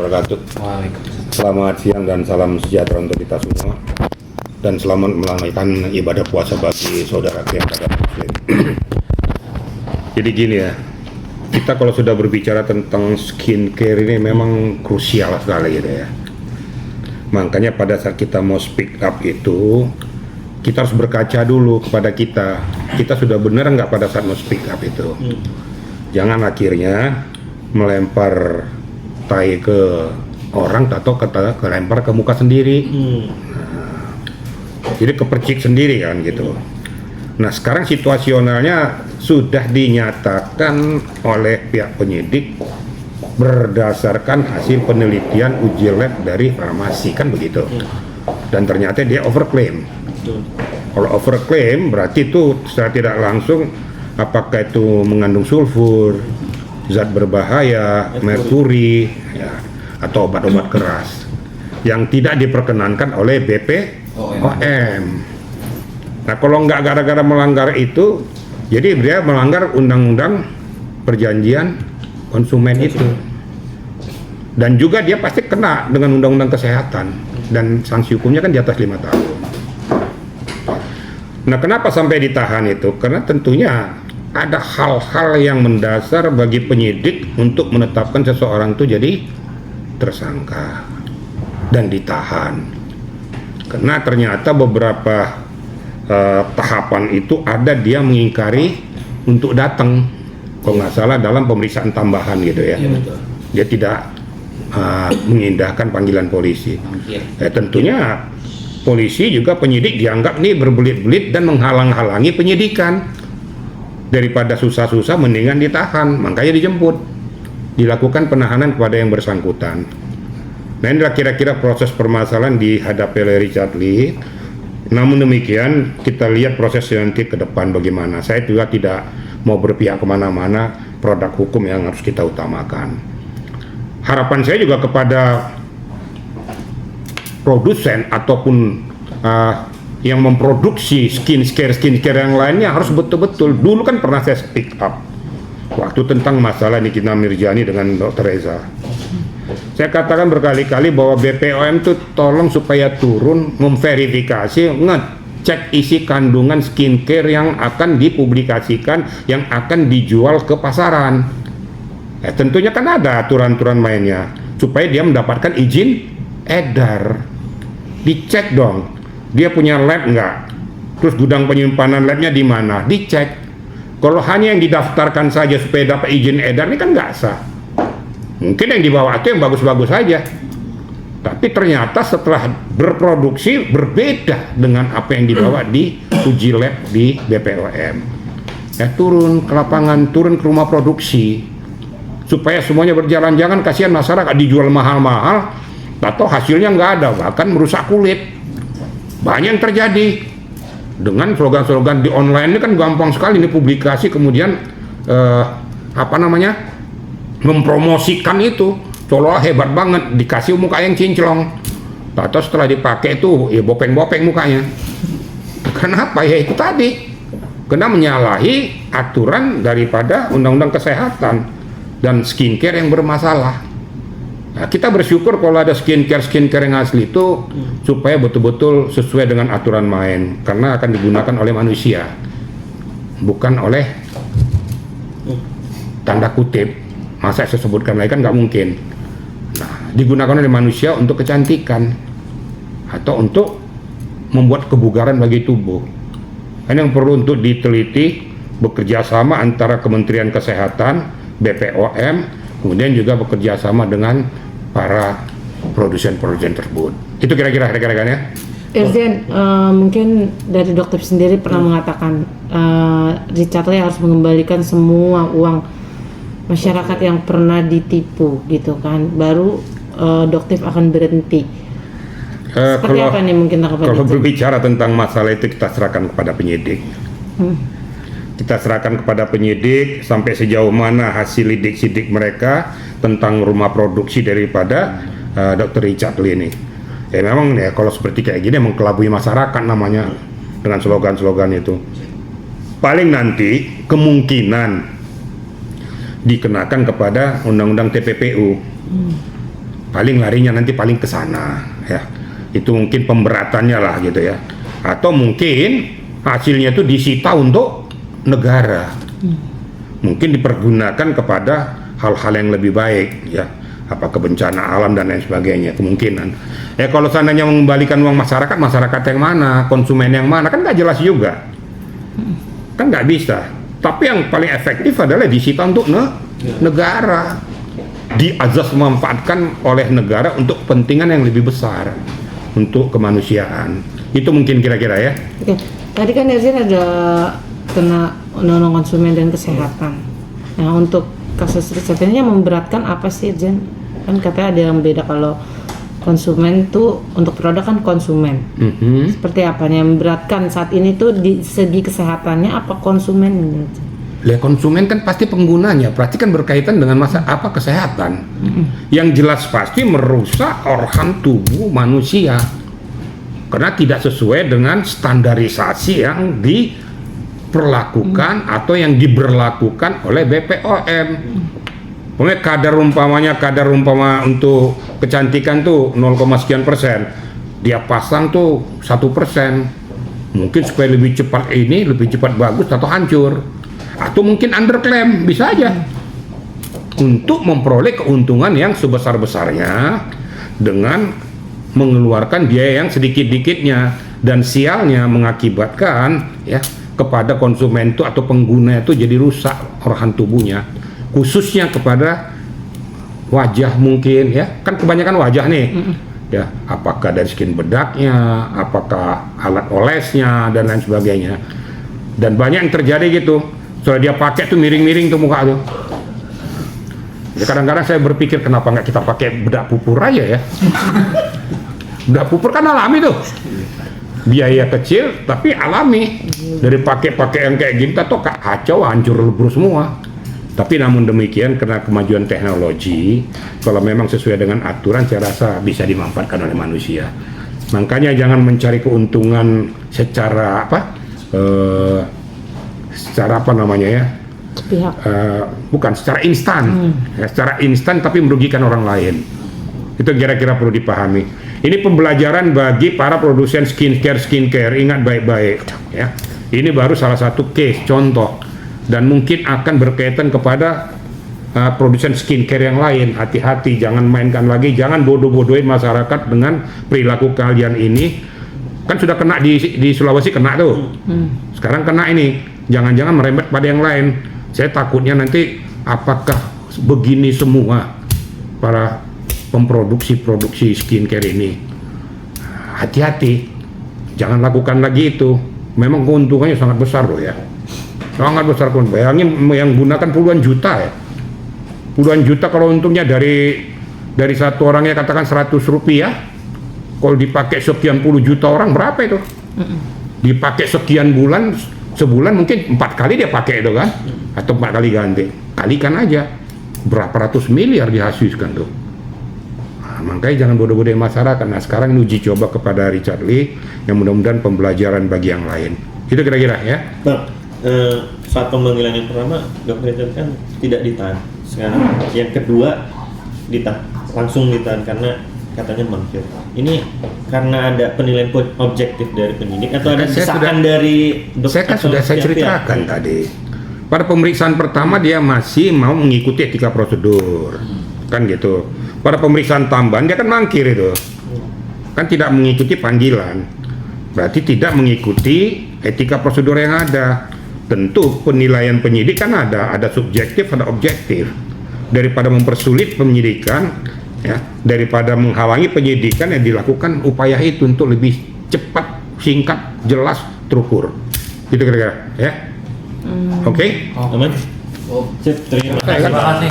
wabarakatuh. Waalaikumsalam. Selamat siang dan salam sejahtera untuk kita semua. Dan selamat menunaikan ibadah puasa bagi saudara yang ada muslim. Jadi gini ya, kita kalau sudah berbicara tentang skincare ini memang krusial sekali gitu ya. Makanya pada saat kita mau speak up itu, kita harus berkaca dulu kepada kita sudah benar nggak pada saat mau speak up itu. Jangan akhirnya melempar tai ke orang atau kelempar ke muka sendiri. Jadi kepercik sendiri kan gitu. Nah sekarang situasionalnya sudah dinyatakan oleh pihak penyidik berdasarkan hasil penelitian uji lab dari farmasi kan begitu. Dan ternyata dia overclaim. Kalau overclaim berarti itu secara tidak langsung apakah itu mengandung sulfur, zat berbahaya, merkuri, ya, atau obat-obat keras yang tidak diperkenankan oleh BPOM. Nah kalau nggak gara-gara melanggar itu, jadi dia melanggar undang-undang perjanjian konsumen itu. Dan juga dia pasti kena dengan undang-undang kesehatan dan sanksi hukumnya kan di atas 5 tahun. Nah kenapa sampai ditahan itu? Karena tentunya ada hal-hal yang mendasar bagi penyidik untuk menetapkan seseorang itu jadi tersangka dan ditahan. Karena ternyata beberapa tahapan itu ada dia mengingkari untuk datang, kalau nggak salah dalam pemeriksaan tambahan gitu ya. Dia tidak mengindahkan panggilan polisi. Tentunya polisi juga penyidik dianggap nih berbelit-belit dan menghalang-halangi penyidikan. Daripada susah-susah mendingan ditahan, makanya dijemput, dilakukan penahanan kepada yang bersangkutan. Nah inilah kira-kira proses permasalahan dihadapi oleh Richard Lee. Namun demikian kita lihat proses nanti ke depan bagaimana. Saya juga tidak mau berpihak kemana-mana, produk hukum yang harus kita utamakan. Harapan saya juga kepada produsen ataupun yang memproduksi skincare yang lainnya harus betul-betul. Dulu kan pernah saya speak up waktu tentang masalah Nikita Mirzani dengan Dr. Reza. Saya katakan berkali-kali bahwa BPOM itu tolong supaya turun memverifikasi, ngecek isi kandungan skincare yang akan dipublikasikan, yang akan dijual ke pasaran. Tentunya kan ada aturan-aturan mainnya supaya dia mendapatkan izin edar. Dicek dong, dia punya lab nggak? Terus gudang penyimpanan labnya di mana? Dicek. Kalau hanya yang didaftarkan saja supaya dapat izin edar ini kan nggak sah. Mungkin yang dibawa itu yang bagus-bagus saja. Tapi ternyata setelah berproduksi berbeda dengan apa yang dibawa di uji lab di BPOM. Ya turun ke lapangan, turun ke rumah produksi supaya semuanya berjalan. Jangan kasihan masyarakat dijual mahal-mahal atau hasilnya nggak ada, bahkan merusak kulit. Banyak yang terjadi dengan slogan-slogan di online ini kan gampang sekali nih publikasi kemudian mempromosikan itu seolah hebat banget, dikasih muka yang cinclong atau setelah dipakai itu ya bopeng-bopeng mukanya. Kenapa? Ya itu tadi kena menyalahi aturan daripada undang-undang kesehatan dan skincare yang bermasalah. Nah, kita bersyukur kalau ada skincare yang asli itu supaya betul-betul sesuai dengan aturan main karena akan digunakan oleh manusia bukan oleh tanda kutip. Masa saya sebutkan lagi kan nggak mungkin. Nah, digunakan oleh manusia untuk kecantikan atau untuk membuat kebugaran bagi tubuh. Ini yang perlu untuk diteliti, bekerja sama antara Kementerian Kesehatan, BPOM, kemudian juga bekerja sama dengan para produsen-produsen tersebut. Itu kira-kira rekan-rekannya. Irjen, mungkin dari dokter sendiri pernah mengatakan Richard Lee harus mengembalikan semua uang masyarakat yang pernah ditipu gitu kan, baru dokter akan berhenti. Seperti apa nih mungkin kalau berbicara tentang masalah itu kita serahkan kepada penyidik. Kita serahkan kepada penyidik sampai sejauh mana hasil lidik-sidik mereka tentang rumah produksi daripada Dr. Richard Lee ini. Ya memang ya kalau seperti kayak gini mengkelabui masyarakat namanya dengan slogan-slogan itu. Paling nanti kemungkinan dikenakan kepada undang-undang TPPU. paling larinya nanti paling ke sana ya. Itu mungkin pemberatannya lah gitu ya. Atau mungkin hasilnya itu disita untuk negara. Mungkin dipergunakan kepada hal-hal yang lebih baik ya. Apakah bencana alam dan lain sebagainya, kemungkinan. Kalau seandainya mengembalikan uang masyarakat, masyarakat yang mana, konsumen yang mana, kan nggak jelas juga. Kan nggak bisa. Tapi yang paling efektif adalah disita untuk negara. Diazas memanfaatkan oleh negara untuk kepentingan yang lebih besar, untuk kemanusiaan. Itu mungkin kira-kira ya. Oke, tadi kan Irjen ada kena undang-undang konsumen dan kesehatan. Nah, untuk kasus Richard ini yang memberatkan apa sih, Irjen? Kan katanya ada yang beda kalau konsumen tuh untuk produk kan konsumen. Seperti apa yang memberatkan saat ini tuh di segi kesehatannya apa konsumen ini? Lah konsumen kan pasti penggunanya, berarti kan berkaitan dengan apa kesehatan. Yang jelas pasti merusak organ tubuh manusia. Karena tidak sesuai dengan standarisasi yang diperlakukan atau yang diberlakukan oleh BPOM. Pokoknya kadar umpama untuk kecantikan tuh 0, sekian persen, dia pasang tuh 1%. Mungkin supaya lebih cepat lebih cepat bagus atau hancur, atau mungkin underclaim, bisa aja untuk memperoleh keuntungan yang sebesar-besarnya dengan mengeluarkan biaya yang sedikit-dikitnya, dan sialnya mengakibatkan ya kepada konsumen itu atau pengguna itu jadi rusak organ tubuhnya, khususnya kepada wajah mungkin ya, kan kebanyakan wajah nih ya, apakah dari skin bedaknya, apakah alat olesnya dan lain sebagainya, dan banyak yang terjadi gitu. Soalnya dia pakai tuh miring-miring tuh muka tuh. Ya, kadang-kadang saya berpikir kenapa nggak kita pakai bedak pupur aja ya. Bedak pupur kan alami tuh, biaya kecil tapi alami. Dari pakai yang kayak gini tuh kacau, hancur lebur semua. Tapi namun demikian karena kemajuan teknologi, kalau memang sesuai dengan aturan, saya rasa bisa dimanfaatkan oleh manusia. Makanya jangan mencari keuntungan secara bukan secara instan, secara instan tapi merugikan orang lain. Itu kira-kira perlu dipahami. Ini pembelajaran bagi para produsen skincare. Ingat baik-baik ya. Ini baru salah satu case contoh, dan mungkin akan berkaitan kepada produsen skincare yang lain. Hati-hati, jangan mainkan lagi, jangan bodoh-bodohin masyarakat dengan perilaku kalian ini. Kan sudah kena di Sulawesi, kena tuh. Sekarang kena ini. Jangan-jangan merembet pada yang lain. Saya takutnya nanti apakah begini semua para produksi skincare ini. Hati-hati, jangan lakukan lagi itu. Memang keuntungannya sangat besar loh ya, sangat besar. Bayangin yang gunakan puluhan juta ya, puluhan juta. Kalau untungnya dari satu orangnya katakan 100 rupiah, kalau dipakai sekian puluh juta orang berapa itu? Dipakai sekian bulan, sebulan mungkin 4 kali dia pakai itu kan, atau 4 kali ganti. Kalikan aja berapa ratus miliar dihasilkan tuh. Makanya jangan bodoh-bodohin masyarakat. Nah sekarang ini uji coba kepada Richard Lee, yang mudah-mudahan pembelajaran bagi yang lain. Itu kira-kira ya. Bang, saat pemanggilan yang pertama Dr. Richard kan tidak ditahan. Sekarang yang kedua langsung ditahan karena katanya mangkir. Ini karena ada penilaian objektif dari penyidik atau ada desakan dari dokter? Saya ceritakan tadi. Pada pemeriksaan pertama dia masih mau mengikuti etika prosedur, kan gitu. Pada pemeriksaan tambahan dia kan mangkir itu, kan tidak mengikuti panggilan, berarti tidak mengikuti etika prosedur yang ada. Tentu penilaian penyidik kan ada subjektif, ada objektif. Daripada mempersulit penyidikan, ya, daripada menghalangi penyidikan, yang dilakukan upaya itu untuk lebih cepat, singkat, jelas, terukur. Itu kira-kira, ya. Oke? Aman? Sip, terima kasih.